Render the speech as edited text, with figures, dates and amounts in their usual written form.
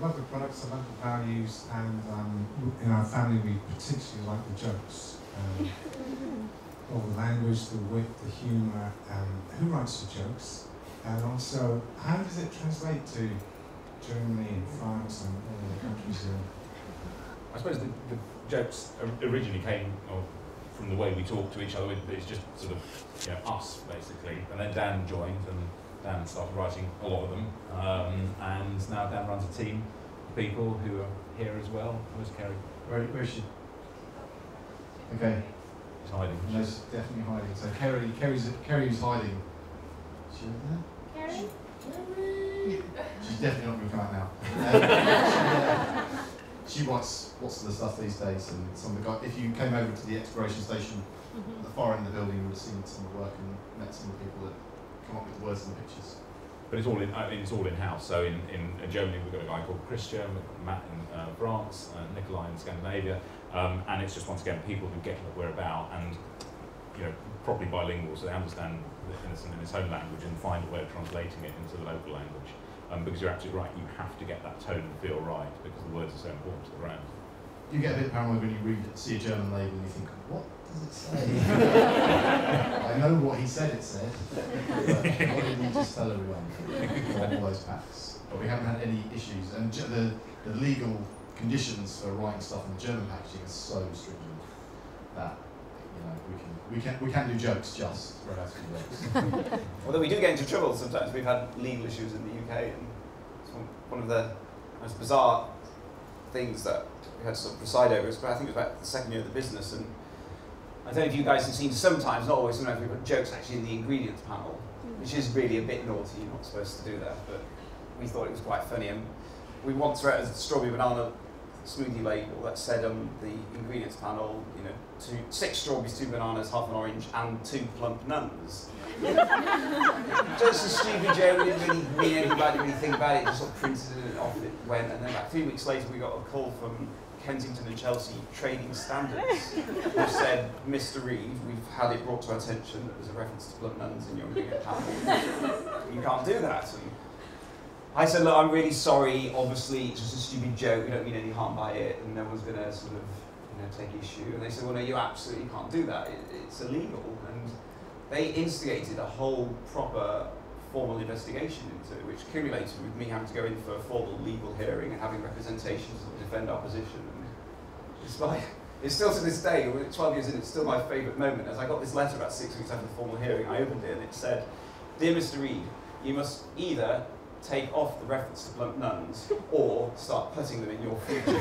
love the products, I love the values, and in our family we particularly like the jokes. All the language, the wit, the humour, who writes the jokes, and also how does it translate to Germany and France and all the countries here? I suppose the jokes originally came from the way we talk to each other. It's just sort of us basically, and then Dan joined, and Dan started writing a lot of them, and now Dan runs a team of people who are here as well. Where's Kerry? Where is she? Okay. She's hiding. No, she's definitely hiding. So Kerry's hiding. Is she over there? Kerry? Kerry! She's definitely not going to come out now. She writes lots of the stuff these days, and some of the guys, if you came over to the exploration station at the far end of the building, you would have seen some of the work and met some of the people that come up with the words and the pictures. But it's all in-house. So in Germany we've got a guy called Christian, Matt in France, Nikolai in Scandinavia, and it's just once again people who get what we're about and properly bilingual, so they understand the innocent in his home language and find a way of translating it into the local language. Because you're absolutely right, you have to get that tone and feel right because the words are so important to the brand. You get a bit paranoid when you see a German label and you think, what does it say? I know what he said it said, but why didn't he just tell everyone on all those packs? But we haven't had any issues, and the legal conditions for writing stuff in the German packaging is so stringent that we can do jokes, just right out of jokes. Although we do get into trouble sometimes. We've had legal issues in the UK, and it's one of the most bizarre things that we had to sort of preside over. I think it was about the second year of the business, and I don't know if you guys have seen sometimes, not always, sometimes we've got jokes actually in the ingredients panel, which is really a bit naughty. You're not supposed to do that, but we thought it was quite funny. And we once read a strawberry banana smoothie label that said on the ingredients panel, 6 strawberries, 2 bananas, half an orange, and 2 plump nuns. Just a stupid joke, we didn't really mean anything about it, really think about it, just sort of printed it and off it went. And then about 3 weeks later we got a call from Kensington and Chelsea Trading Standards, which said, Mr. Reeve, we've had it brought to our attention that there's a reference to plump nuns in your ingredient panel. You can't do that. And I said, look, I'm really sorry, obviously it's just a stupid joke, we don't mean any harm by it, and no one's going to sort of take issue. And they said, well, no, you absolutely can't do that, it's illegal. And they instigated a whole proper formal investigation into it, which accumulated with me having to go in for a formal legal hearing and having representations to defend our position. And it's still to this day, 12 years in, it's still my favourite moment. As I got this letter about 6 weeks after the formal hearing, I opened it and it said, Dear Mr. Reed, you must either take off the reference to plump nuns or start putting them in your fridges.